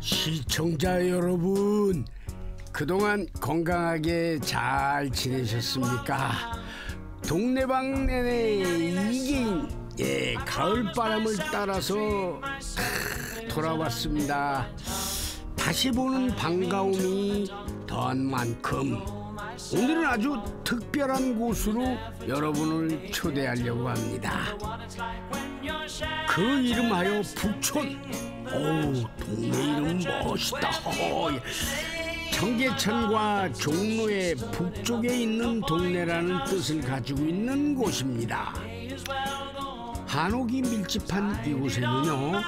시청자 여러분, 그동안 건강하게 잘 지내셨습니까? 동네방네네 이긴 가을바람을 따라서 돌아왔습니다. 다시 보는 반가움이 더한 만큼 오늘은 아주 특별한 곳으로 여러분을 초대하려고 합니다. 그 이름하여 북촌. 어우, 동네 이름 멋있다. 청계천과 종로의 북쪽에 있는 동네라는 뜻을 가지고 있는 곳입니다. 한옥이 밀집한 이곳에는요,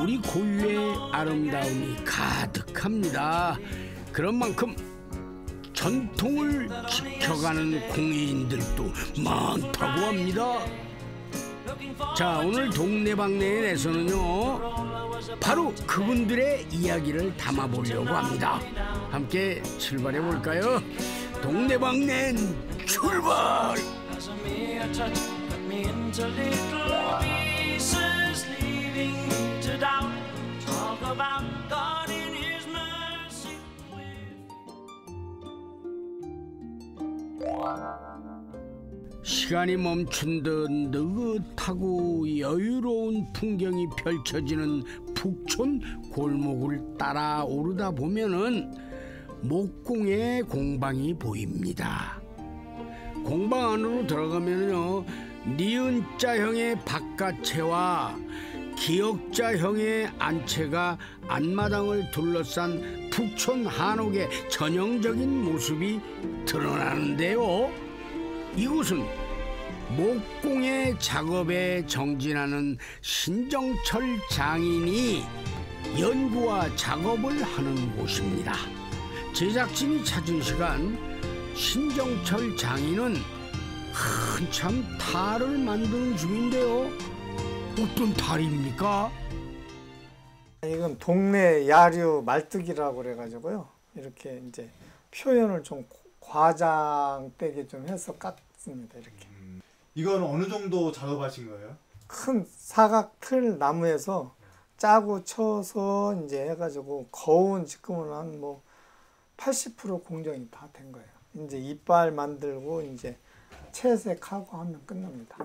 우리 고유의 아름다움이 가득합니다. 그런 만큼 전통을 지켜가는 공예인들도 많다고 합니다. 자, 오늘 동네방네에서는요, 바로 그분들의 이야기를 담아보려고 합니다. 함께 출발해 볼까요? 동네방네 출발! 시간이 멈춘 듯 느긋하고 여유로운 풍경이 펼쳐지는 북촌 골목을 따라 오르다 보면은 목공의 공방이 보입니다. 공방 안으로 들어가면요, 니은자형의 바깥채와 기역자형의 안채가 안마당을 둘러싼 북촌 한옥의 전형적인 모습이 드러나는데요, 이곳은 목공의 작업에 정진하는 신정철 장인이 연구와 작업을 하는 곳입니다. 제작진이 찾은 시간, 신정철 장인은 한참 탈을 만드는 중인데요. 어떤 탈입니까? 이건 동네 야류 말뚝이라고 그래가지고요, 이렇게 이제 표현을 좀 과장되게 좀 해서 깠습니다. 이렇게. 이건 어느 정도 작업하신 거예요? 큰 사각 틀 나무에서 짜고 쳐서 이제 해가지고 거운 지금은 한 뭐 80% 공정이 다 된 거예요. 이제 이빨 만들고 이제 채색하고 하면 끝납니다.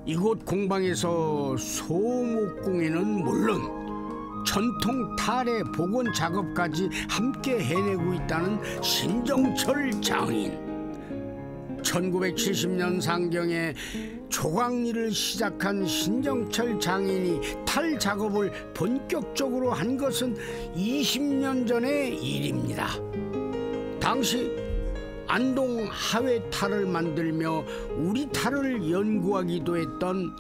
이곳 공방에서 소목공예는 물론 전통 탈의 복원 작업까지 함께 해내고 있다는 신정철 장인. 1970년 상경에 조각리를 시작한 신정철 장인이 탈 작업을 본격적으로 한 것은 20년 전의 일입니다. 당시 안동 하회 탈을 만들며 우리 탈을 연구하기도 했던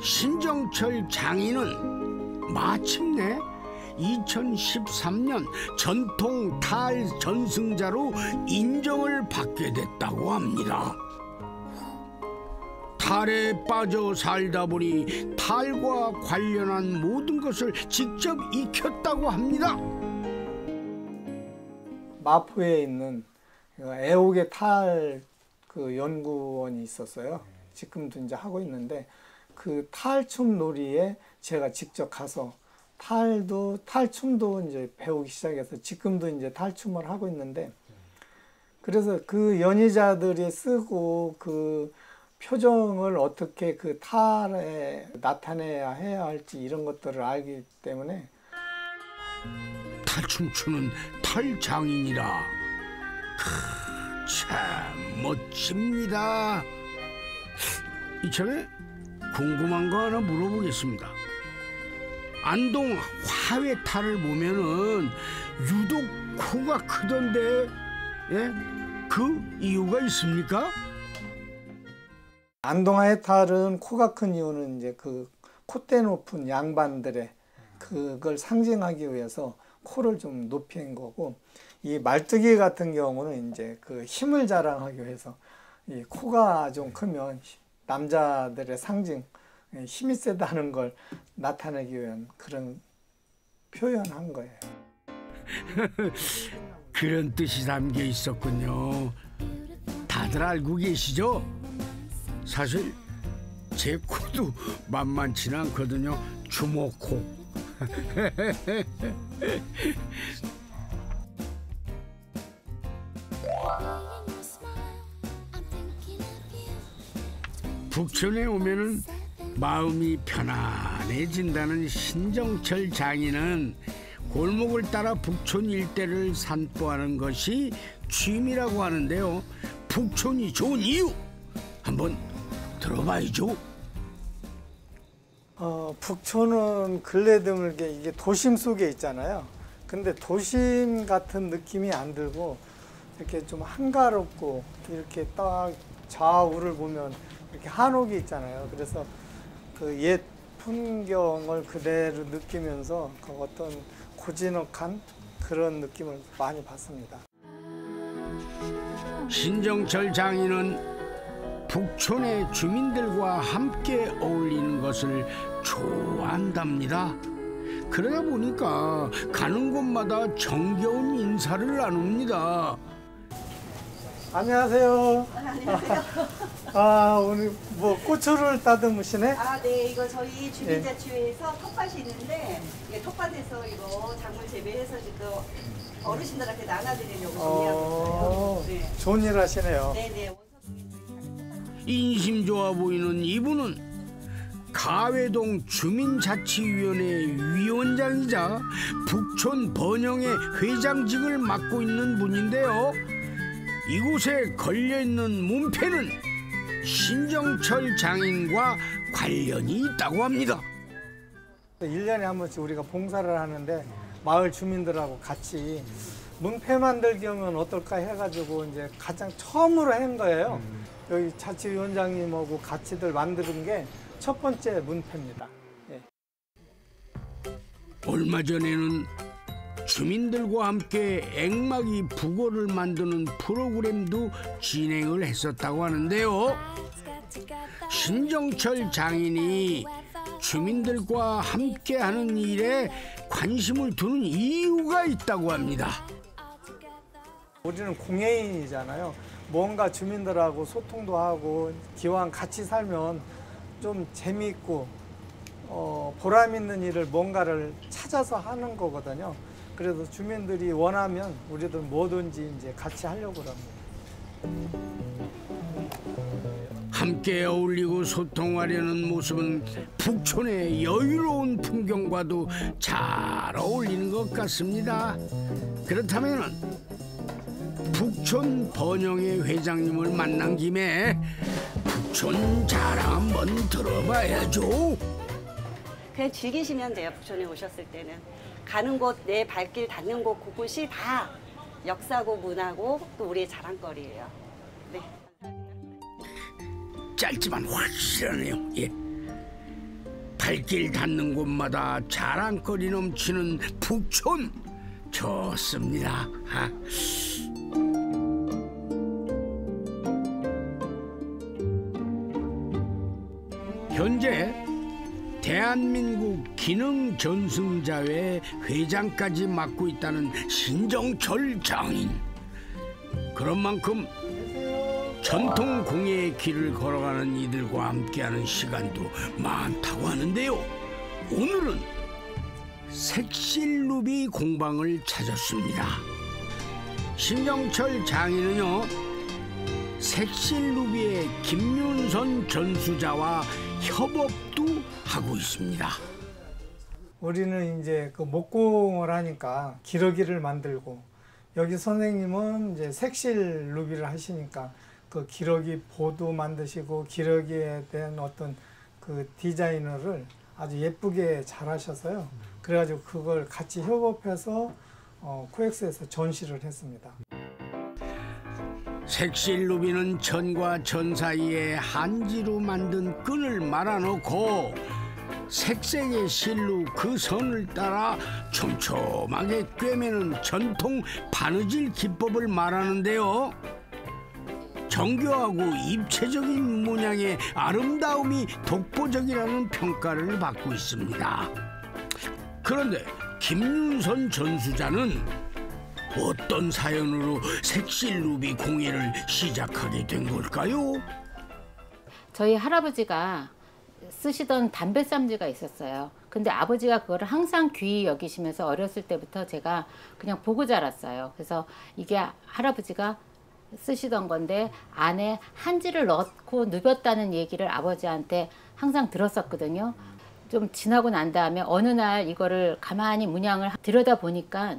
신정철 장인은 마침내 2013년 전통 탈 전승자로 인정을 받게 됐다고 합니다. 탈에 빠져 살다 보니 탈과 관련한 모든 것을 직접 익혔다고 합니다. 마포에 있는 애옥의 탈 그 연구원이 있었어요. 지금도 이제 하고 있는데, 그 탈춤 놀이에 제가 직접 가서 탈춤도 이제 배우기 시작해서 지금도 이제 탈춤을 하고 있는데, 그래서 그 연희자들이 쓰고 그 표정을 어떻게 그 탈에 나타내야 해야 할지 이런 것들을 알기 때문에. 탈춤 추는 탈장인이라 참 멋집니다. 이참에 궁금한 거 하나 물어보겠습니다. 안동 화훼탈을 보면은 유독 코가 크던데, 예? 그 이유가 있습니까? 안동 화훼탈은 코가 큰 이유는 이제 그 콧대 높은 양반들의 그걸 상징하기 위해서 코를 좀 높이 한 거고, 이 말뚝이 같은 경우는 이제 그 힘을 자랑하기 위해서 이 코가 좀 크면 남자들의 상징, 힘이 세다는 걸 나타내기 위한 그런 표현한 거예요. 그런 뜻이 담겨 있었군요. 다들 알고 계시죠? 사실 제 코도 만만치는 않거든요. 주먹코. 북촌에 오면은 마음이 편안해진다는 신정철 장인은 골목을 따라 북촌 일대를 산보하는 것이 취미라고 하는데요. 북촌이 좋은 이유 한번 들어봐야죠. 북촌은 근래 드물게 이게 도심 속에 있잖아요. 근데 도심 같은 느낌이 안 들고 이렇게 좀 한가롭고 이렇게 딱 좌우를 보면 이렇게 한옥이 있잖아요. 그래서 그 옛 풍경을 그대로 느끼면서 그 어떤 고즈넉한 그런 느낌을 많이 받습니다. 신정철 장인은 북촌의 주민들과 함께 어울리는 것을 좋아한답니다. 그러다 보니까 가는 곳마다 정겨운 인사를 나눕니다. 안녕하세요. 안녕하세요. 오늘 뭐 고추를 따듬으시네? 네, 이거 저희 주민자치회에서 텃밭이 있는데 이게 텃밭에서 이거 작물 재배해서 지금 어르신들한테 나눠드리려고 준비하고 있어요. 네. 좋은 일 하시네요. 네네. 인심 좋아 보이는 이분은 가회동 주민자치위원회 위원장이자 북촌 번영의 회장직을 맡고 있는 분인데요. 이곳에 걸려있는 문패는 신정철 장인과 관련이 있다고 합니다. 1년에 한 번씩 우리가 봉사를 하는데 마을 주민들하고 같이 문패 만들기 하면 어떨까 해가지고 이제 가장 처음으로 한 거예요. 여기 자치위원장님하고 같이들 만드는 게 첫 번째 문패입니다. 예. 얼마 전에는 주민들과 함께 앵마기 북어를 만드는 프로그램도 진행을 했었다고 하는데요. 신정철 장인이 주민들과 함께하는 일에 관심을 두는 이유가 있다고 합니다. 우리는 공예인이잖아요. 뭔가 주민들하고 소통도 하고 기왕 같이 살면 좀 재미있고 보람 있는 일을 뭔가를 찾아서 하는 거거든요. 그래서 주민들이 원하면 우리들 뭐든지 이제 같이 하려고 합니다. 함께 어울리고 소통하려는 모습은 북촌의 여유로운 풍경과도 잘 어울리는 것 같습니다. 그렇다면 북촌 번영의 회장님을 만난 김에 북촌 자랑 한번 들어봐야죠. 그냥 즐기시면 돼요. 북촌에 오셨을 때는. 가는 곳, 내 발길 닿는 곳 그곳이 다 역사고 문화고 또 우리의 자랑거리예요. 네. 짧지만 확실하네요. 예. 발길 닿는 곳마다 자랑거리 넘치는 북촌 좋습니다. 현재 대한민국 기능전승자회 회장까지 맡고 있다는 신정철 장인. 그런 만큼 전통 공예의 길을 걸어가는 이들과 함께하는 시간도 많다고 하는데요. 오늘은 색실루비 공방을 찾았습니다. 신정철 장인은요, 색실루비의 김윤선 전수자와 협업도 하고 있습니다. 우리는 이제 그 목공을 하니까 기러기를 만들고, 여기 선생님은 이제 색실 루비를 하시니까 그 기러기 보도 만드시고 기러기에 대한 어떤 그 디자이너를 아주 예쁘게 잘 하셔서요. 그래가지고 그걸 같이 협업해서 코엑스에서 전시를 했습니다. 색실루비는 천과 천 사이에 한지로 만든 끈을 말아놓고 색색의 실로 그 선을 따라 촘촘하게 꿰매는 전통 바느질 기법을 말하는데요. 정교하고 입체적인 문양의 아름다움이 독보적이라는 평가를 받고 있습니다. 그런데 김윤선 전수자는 어떤 사연으로 색실루비 공예를 시작하게 된 걸까요? 저희 할아버지가 쓰시던 담배쌈지가 있었어요. 근데 아버지가 그거를 항상 귀히 여기시면서 어렸을 때부터 제가 그냥 보고 자랐어요. 그래서 이게 할아버지가 쓰시던 건데 안에 한지를 넣고 누볐다는 얘기를 아버지한테 항상 들었었거든요. 좀 지나고 난 다음에 어느 날 이거를 가만히 문양을 들여다 보니까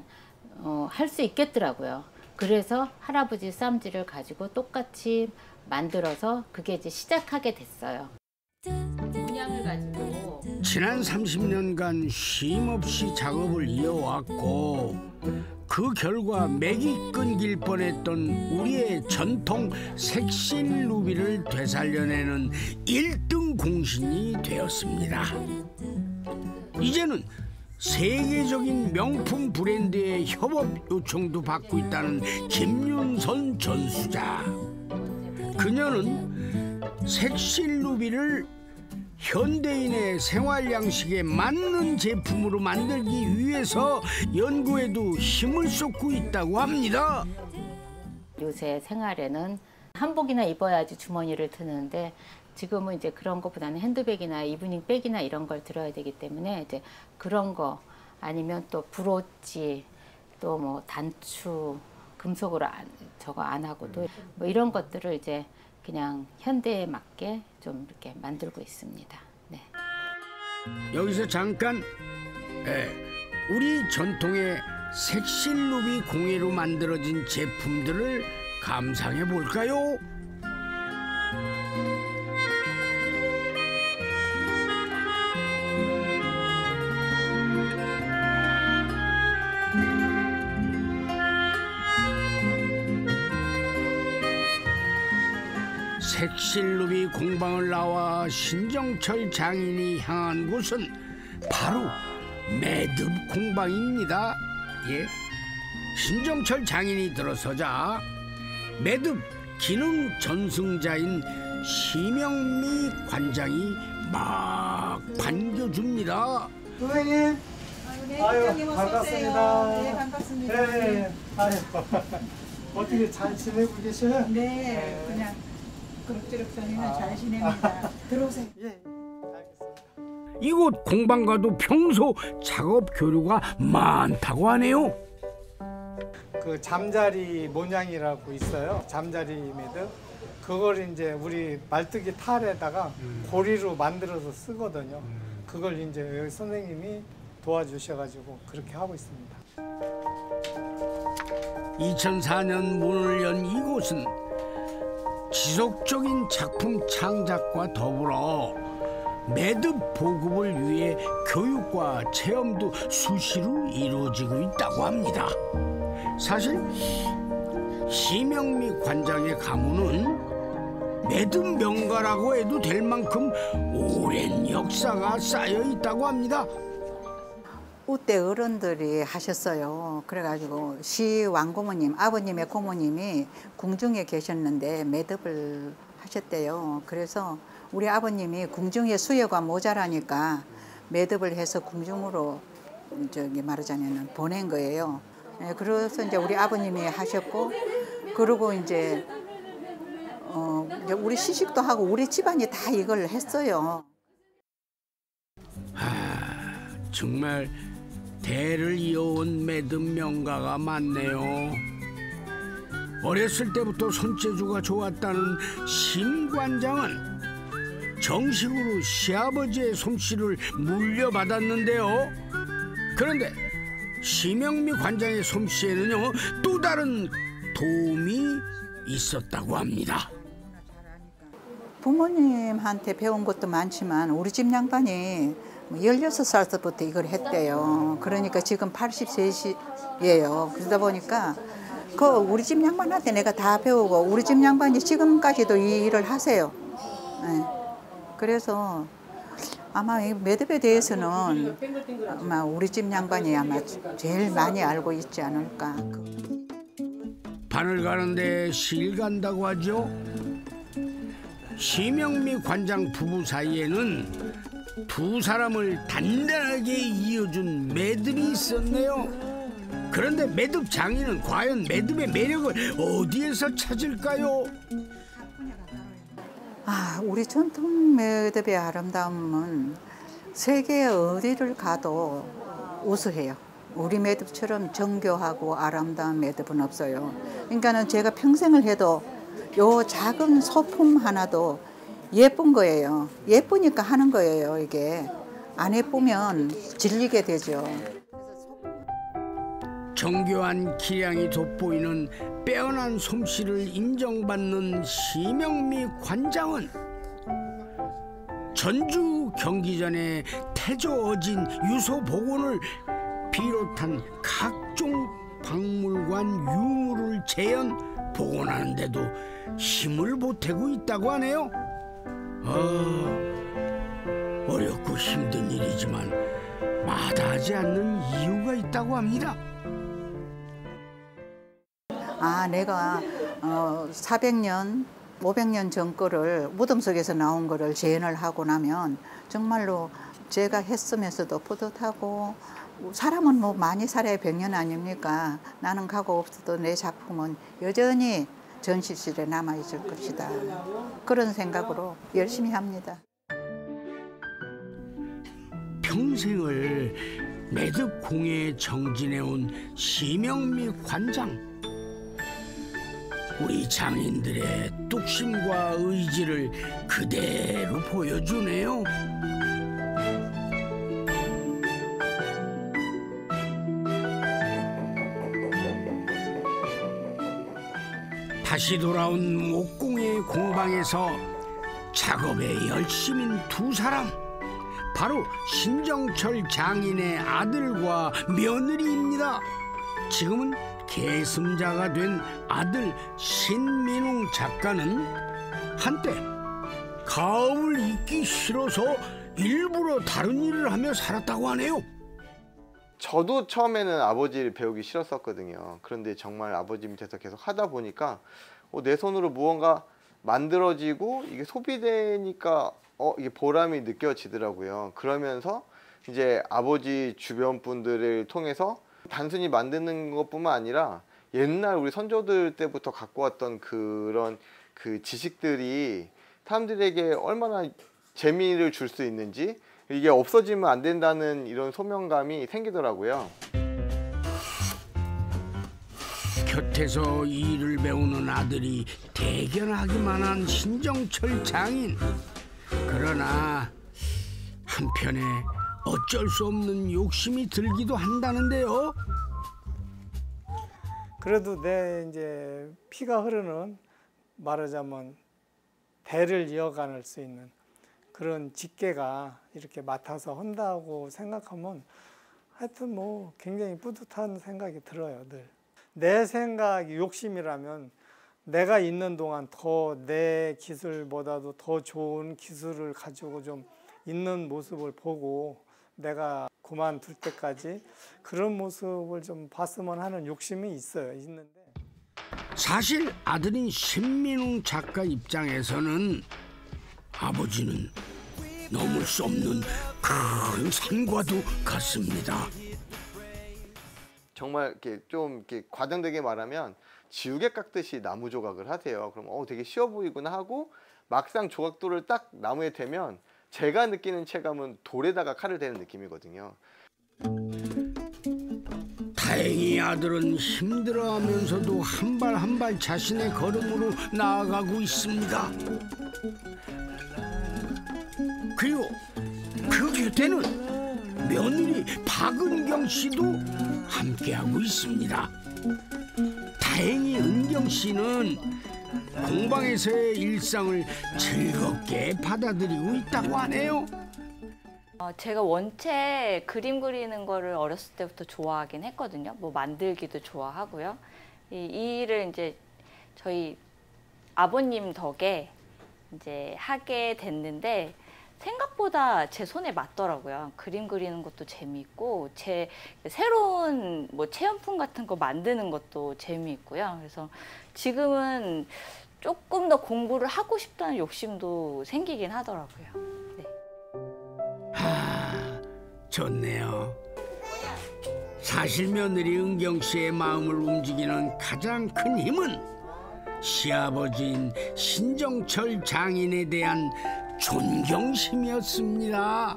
할 수 있겠더라고요. 그래서 할아버지 쌈지를 가지고 똑같이 만들어서 그게 이제 시작하게 됐어요. 문양을 가지고 지난 30년간 쉼없이 작업을 이어왔고 그 결과 맥이 끊길 뻔했던 우리의 전통 색실 루비를 되살려내는 1등 공신이 되었습니다. 이제는 세계적인 명품 브랜드의 협업 요청도 받고 있다는 김윤선 전수자. 그녀는 색실 루비를 현대인의 생활 양식에 맞는 제품으로 만들기 위해서 연구에도 힘을 쏟고 있다고 합니다. 요새 생활에는 한복이나 입어야지 주머니를 드는데 지금은 이제 그런 것보다는 핸드백이나 이브닝백이나 이런 걸 들어야 되기 때문에 이제 그런 거 아니면 또 브로치 또 뭐 단추 금속으로 저거 안 하고도 뭐 이런 것들을 이제 그냥 현대에 맞게 좀 이렇게 만들고 있습니다. 네. 여기서 잠깐 우리 전통의 색실 루비 공예로 만들어진 제품들을 감상해 볼까요? 색실 루비 공방을 나와 신정철 장인이 향한 곳은 바로 매듭 공방입니다. 예. 신정철 장인이 들어서자 매듭 기능 전승자인 심영미 관장이 막 반겨줍니다. 선생님, 아유 반갑습니다. 네, 반갑습니다. 네, 아유 어떻게 잘 지내고 계셔요? 네, 그냥 그럭저럭 저희는 잘 지냅니다. 들어오세요. 예, 알겠습니다. 이곳 공방과도 평소 작업 교류가 많다고 하네요. 그 잠자리 모양이라고 있어요. 잠자리 매듭. 그걸 이제 우리 말뚝이 탈에다가 고리로 만들어서 쓰거든요. 그걸 이제 여기 선생님이 도와주셔가지고 그렇게 하고 있습니다. 2004년 문을 연 이곳은 지속적인 작품 창작과 더불어 매듭 보급을 위해 교육과 체험도 수시로 이루어지고 있다고 합니다. 사실 심영미 관장의 가문은 매듭 명가라고 해도 될 만큼 오랜 역사가 쌓여 있다고 합니다. 우때 어른들이 하셨어요. 그래가지고 시 왕고모님, 아버님의 고모님이 궁중에 계셨는데 매듭을 하셨대요. 그래서 우리 아버님이 궁중에 수요가 모자라니까 매듭을 해서 궁중으로 저기 말하자면 보낸 거예요. 네, 그래서 이제 우리 아버님이 하셨고, 그리고 이제 우리 시식도 하고 우리 집안이 다 이걸 했어요. 정말 대를 이어온 매듭 명가가 많네요. 어렸을 때부터 손재주가 좋았다는 심 관장은 정식으로 시아버지의 솜씨를 물려받았는데요. 그런데 심영미 관장의 솜씨에는요 또 다른 도움이 있었다고 합니다. 부모님한테 배운 것도 많지만 우리 집 양반이 16살부터 이걸 했대요. 그러니까 지금 83이에요. 그러다 보니까 그 우리 집 양반한테 내가 다 배우고 우리 집 양반이 지금까지도 이 일을 하세요. 네. 그래서 아마 이 매듭에 대해서는 아마 우리 집 양반이 아마 제일 많이 알고 있지 않을까. 바늘 가는데 실 간다고 하죠. 심영미 관장 부부 사이에는 두 사람을 단단하게 이어준 매듭이 있었네요. 그런데 매듭 장인은 과연 매듭의 매력을 어디에서 찾을까요? 우리 전통 매듭의 아름다움은 세계 어디를 가도 우수해요. 우리 매듭처럼 정교하고 아름다운 매듭은 없어요. 그러니까는 제가 평생을 해도 요 작은 소품 하나도 예쁜 거예요. 예쁘니까 하는 거예요, 이게. 안 예쁘면 질리게 되죠. 정교한 기량이 돋보이는 빼어난 솜씨를 인정받는 심영미 관장은 전주 경기전의 태조어진 유소 복원을 비롯한 각종 박물관 유물을 재현 복원하는 데도 힘을 보태고 있다고 하네요. 어렵고 힘든 일이지만 마다하지 않는 이유가 있다고 합니다. 내가 400년, 500년 전 거를 무덤 속에서 나온 거를 재현을 하고 나면 정말로 제가 했으면서도 뿌듯하고, 사람은 뭐 많이 살아야 100년 아닙니까? 나는 가고 없어도 내 작품은 여전히 전시실에 남아있을 것이다. 그런 생각으로 열심히 합니다. 평생을 매듭 공예에 정진해온 심영미 관장. 우리 장인들의 뚝심과 의지를 그대로 보여주네요. 다시 돌아온 목공예 공방에서 작업에 열심인 두 사람. 바로 신정철 장인의 아들과 며느리입니다. 지금은 계승자가 된 아들 신민웅 작가는 한때 가업을 잊기 싫어서 일부러 다른 일을 하며 살았다고 하네요. 저도 처음에는 아버지를 배우기 싫었었거든요. 그런데 정말 아버지 밑에서 계속 하다 보니까 내 손으로 무언가 만들어지고 이게 소비되니까 이게 보람이 느껴지더라고요. 그러면서 이제 아버지 주변 분들을 통해서 단순히 만드는 것뿐만 아니라 옛날 우리 선조들 때부터 갖고 왔던 그런 그 지식들이 사람들에게 얼마나 재미를 줄 수 있는지, 이게 없어지면 안 된다는 이런 소명감이 생기더라고요. 곁에서 일을 배우는 아들이 대견하기만 한 신정철 장인. 그러나 한편에 어쩔 수 없는 욕심이 들기도 한다는데요. 그래도 내 이제 피가 흐르는, 말하자면 대를 이어갈 수 있는 그런 직계가 이렇게 맡아서 한다고 생각하면 하여튼 뭐 굉장히 뿌듯한 생각이 들어요, 늘. 내 생각이 욕심이라면 내가 있는 동안 더 내 기술보다도 더 좋은 기술을 가지고 좀 있는 모습을 보고 내가 그만둘 때까지 그런 모습을 좀 봤으면 하는 욕심이 있는데, 사실 아들인 신민웅 작가 입장에서는 아버지는 넘을 수 없는 큰 산과도 같습니다. 정말 이렇게 좀 이렇게 과장되게 말하면 지우개 깎듯이 나무 조각을 하세요. 그럼 되게 쉬워 보이구나 하고 막상 조각돌을 딱 나무에 대면 제가 느끼는 체감은 돌에다가 칼을 대는 느낌이거든요. 다행히 아들은 힘들어하면서도 한 발 한 발 자신의 걸음으로 나아가고 있습니다. 그리고 그 곁에는 며느리 박은경 씨도 함께하고 있습니다. 다행히 은경 씨는 공방에서의 일상을 즐겁게 받아들이고 있다고 하네요. 제가 원체 그림 그리는 거를 어렸을 때부터 좋아하긴 했거든요. 뭐 만들기도 좋아하고요. 이 일을 이제 저희 아버님 덕에 이제 하게 됐는데 생각보다 제 손에 맞더라고요. 그림 그리는 것도 재미있고 제 새로운 뭐 체험품 같은 거 만드는 것도 재미있고요. 그래서 지금은 조금 더 공부를 하고 싶다는 욕심도 생기긴 하더라고요. 네. 좋네요. 사실 며느리 은경 씨의 마음을 움직이는 가장 큰 힘은 시아버지인 신정철 장인에 대한 존경심이었습니다.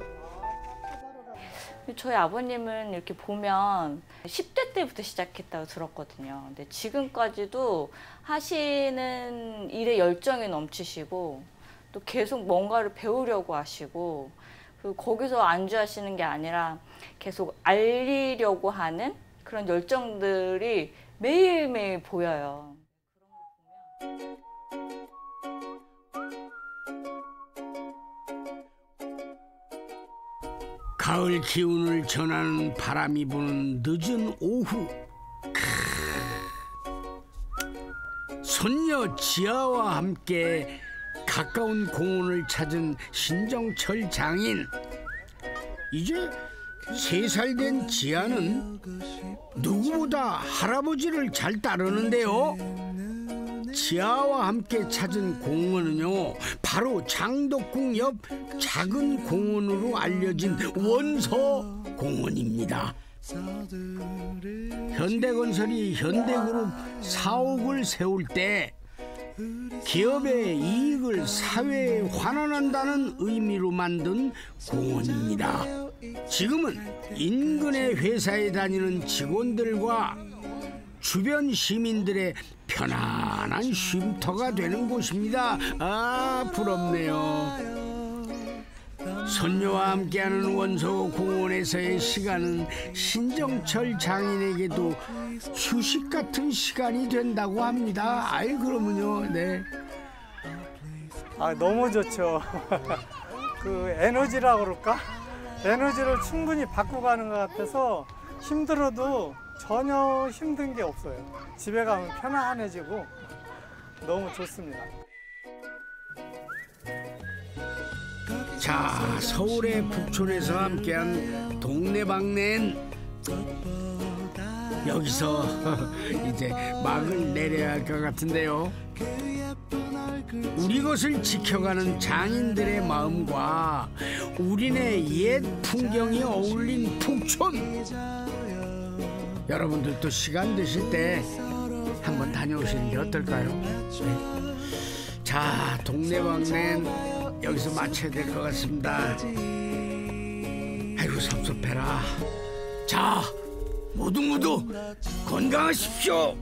저희 아버님은 이렇게 보면 10대 때부터 시작했다고 들었거든요. 근데 지금까지도 하시는 일에 열정이 넘치시고 또 계속 뭔가를 배우려고 하시고 그리고 거기서 안주하시는 게 아니라 계속 알리려고 하는 그런 열정들이 매일매일 보여요. 가을 기운을 전하는 바람이 부는 늦은 오후. 손녀 지아와 함께 가까운 공원을 찾은 신정철 장인. 이제 3살 된 지아는 누구보다 할아버지를 잘 따르는데요. 지아와 함께 찾은 공원은요, 바로 장덕궁 옆 작은 공원으로 알려진 원서 공원입니다. 현대건설이 현대그룹 사옥을 세울 때 기업의 이익을 사회에 환원한다는 의미로 만든 공원입니다. 지금은 인근의 회사에 다니는 직원들과 주변 시민들의 편안한 쉼터가 되는 곳입니다. 아, 부럽네요. 손녀와 함께하는 원서 공원에서의 시간은 신정철 장인에게도 휴식 같은 시간이 된다고 합니다. 아이, 그러면요. 네. 아, 너무 좋죠. 그 에너지라고 그럴까? 에너지를 충분히 받고 가는 것 같아서 힘들어도 전혀 힘든 게 없어요. 집에 가면 편안해지고 너무 좋습니다. 자, 서울의 북촌에서 함께한 동네방네는 여기서 이제 막을 내려야 할 것 같은데요. 우리 것을 지켜가는 장인들의 마음과 우리네 옛 풍경이 어울린 북촌. 여러분들도 시간 되실 때 한번 다녀오시는 게 어떨까요? 네. 자, 동네방네는 여기서 마쳐야 될 것 같습니다. 아이고, 섭섭해라. 자, 모두 건강하십시오.